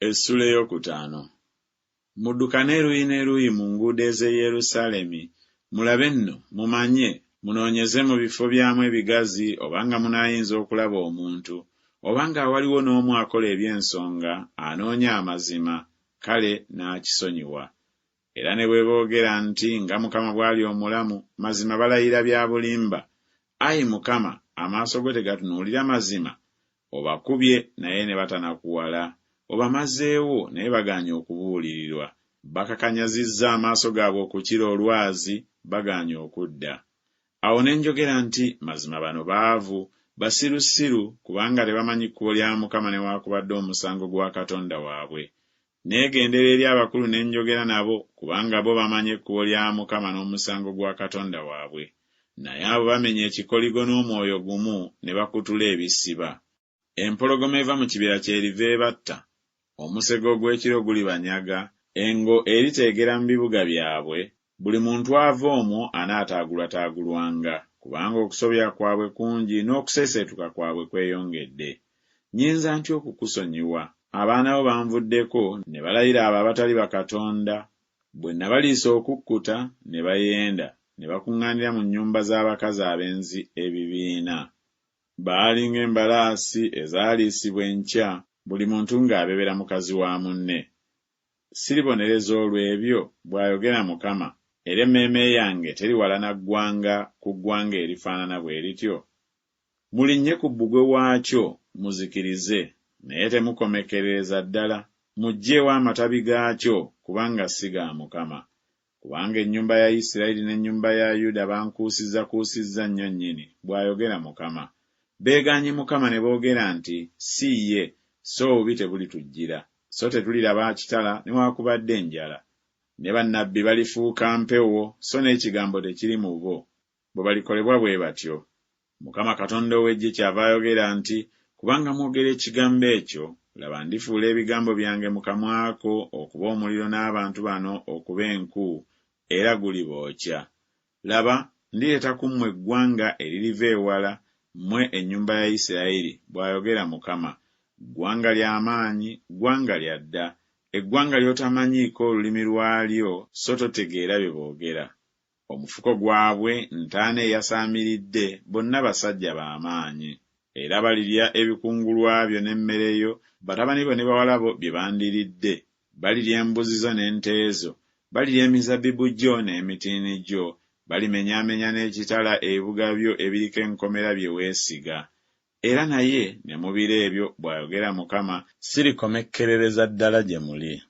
Essula ey'okutaano. Muddukane eruyi n'eruyi mu nguudo ez'e Yerusaalemi, mulabe nno, mumanye, munoonyeze mu bifo byamu ebigazi obanga munaayinza okulaba omuntu, obanga waliwo n'omu akola eby'ensonga anoonya amazima, kale n'akisonyiwa. Era ne bwe boogera nti nga Mukama bw'ali omulamu, mazima balayira bya bulimba. Ayi Mukama, amaaso go tegatunuulira mazima? Obakubye naye ne batanakuwala, obamazeewo naye bagaanye okubuulirirwa. Bakakanyazizza amaaso gaabwe okukira olwazi, bagaanye okudda. Awo ne njogera nti mazima bano baavu, basirusiru, kubanga tebamanyi kkubo lya Mukama newaakubadde omusango gwa Katonda waabwe. Neegendera eri abakulu ne njogera nabo, kubanga bo bamanyi ekkubo lya Mukama n'omusango gwa Katonda waabwe. Naye abo bamenya ekikoligo n'omwoyo gumu ne bakutula ebisiba. Empologoma eva mu kibira kyeriva ebatta, omusege ogw'ekiro gulibanyaga, engo eriteegera mu bibuga byabwe, buli muntu ava omwo anaataagulwataagulwanga, kubanga okusobya kwabwe kungi n'okuseeseetuka kwabwe kweyongedde. Nnyinza ntya okukusonyiwa? Abaana bo banvuddeko ne balayira abo abatali bakatonda, bwe nabaliisa okukkuta ne bayenda, ne bakuŋŋaanira mu nnyumba z'abakazi abenzi ebibiina. Baali ng'embalaasi ezaaliisibwa enkya, buli muntu ng'abebera mukazi wa munne. Siribonereza olw'ebyo, bw'ayogera Mukama, era emmeeme yange teri wala na ggwanga ku ggwanga erifaanana bwe lityo. Mulinnye ku bbugwe waakyo muzikirize, naye temukomekerereza ddala. Muggyeewo amatabi gaakyo, kubanga si ga Mukama. Kubanga ennyumba ya Isirayiri n'ennyumba ya Yuda bankuusizzakuusizza nnyo nnyini, bw'ayogera Mukama. Beegaanye Mukama ne boogera nti, si ye, so obubi tebulitujjira, so tetuliraba kitala newaakubadde enjala. Ne bannabbi balifuuka mpewo, so n'ekigambo tekiri mu bo. Bwe balikolebwa bwe batyo. Mukama Katonda ow'Eggye kyava ayogera nti, kubanga mwogera ekigambo ekyo, laba ndifuula ebigambo byange mu kamwako okuba omuliro n'abantu bano okuba enku, era gulibookya. Laba, ndireeta ku mmwe eggwanga eririva ewala, mmwe ennyumba ya Isirayiri, bw'ayogera Mukama, ggwanga ly'amaanyi, ggwanga lya dda, eggwanga ly'otamanyiiko olulimi lwalyo, so totegeera bye boogera. Omufuko gwabwe ntaana eyasaamiridde, bonna basajja b'amaanyi. Era balirya ebikungulwa byo n'emmere yo, batabani bo ne bawala bo bye bandiridde. Balirya embuzi zo n'ente zo, balirya emizabbibu gyo n'emitiini gyo, balimenyaamenya n'ekitala ebibuga byo ebiriko enkomera bye weesiga. Era naye ne mu biro ebyo, bw'ayogera Mukama, sirikomekkerereza ddala gye muli.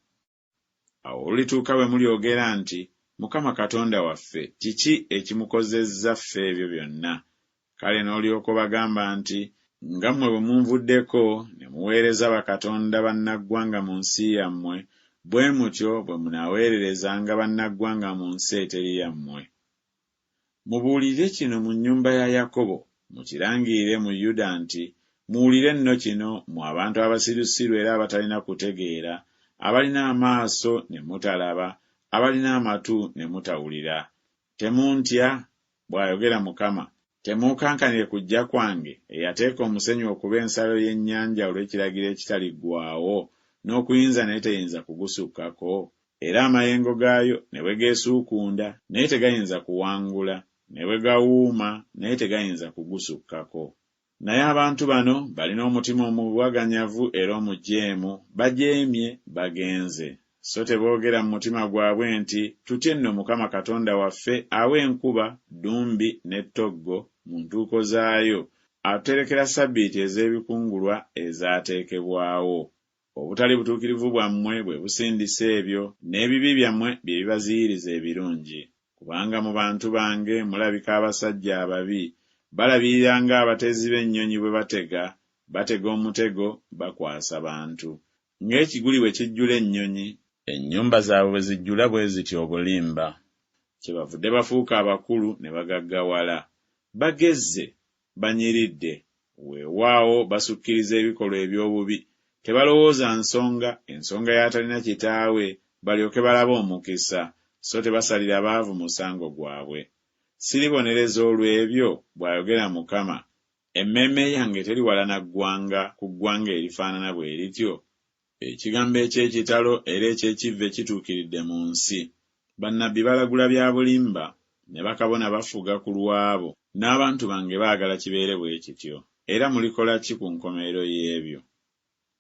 Awo olulituuka bwe mulyogera nti, Mukama Katonda waffe, kiki ekimukozezza ffe ebyo byonna? Kale n'olyoka bagamba nti, nga mmwe bwe munvuddeko ne muweereza bakatonda bannaggwanga mu nsi yammwe, bwe mutyo bwe munaaweererezanga bannaggwanga mu nsi eteri yammwe. Mubuulire kino mu nnyumba ya Yakobo, mukirangirire mu Yuda nti, muwulire nno kino mu abantu abasirusiru era abatalina kutegeera, abalina amaaso ne mutalaba, abalina amatu ne mutawulira. Temuntya, bw'ayogera Mukama, temuukankanire kujja kwange, eyateeka omusenyu okuba ensalo y'ennyanja olw'ekiragiro ekitaliggwaawo, n'okuyinza naye teyinza kugusukkako, era amayengo gaayo ne bwe geesuukunda naye tegayinza kuwangula, ne bwe gawuuma naye tegayinza kugusukkako. Naye abantu bano balina omutima omuwaganyavu era omujeemu, bajeemye bagenze. So teboogera mu mutima gwabwe nti, tutye nno Mukama Katonda waffe awa enkuba, ddumbi n'ettoggo mu ntuuko zaayo, atuterekera ssabbiiti ez'ebikungulwa ezaateekebwawo. Obutali butuukirivu bwammwe bwe busindisa ebyo, n'ebibi byammwe bye bibaziyiriza ebirungi. Kubanga mu bantu bange mulabika abasajja ababi, balabirira ng'abatezi b'ennyonyi bwe batega omutego, bakwasa bantu. Ng'ekiguli bwe kijjula ennyonyi, ennyumba zaabwe bwe zijjula bwe zityo obulimba. Kyebavudde bafuuka abakulu ne bagaggawala. Bagezze, banyiridde, weewaawo basukkiriza ebikolwa eby'obubi. Tebalowooza ensonga y'atalina kitaawe, balyoke balabe omukisa, so tebasalira baavu musango gwabwe. Siribonereza olw'ebyo, bw'ayogera Mukama, emmeeme yange teri wala na ggwanga ku ggwanga erifaanana bwe lityo. Ekigambo eky'ekitalo era eky'ekivve kituukiridde mu nsi. Bannabbi balagula bya bulimba, ne bakabona bafuga ku lwabo, n'abantu bange baagala kibeere bwe kityo. Era mulikola ki ku nkomerero y'ebyo?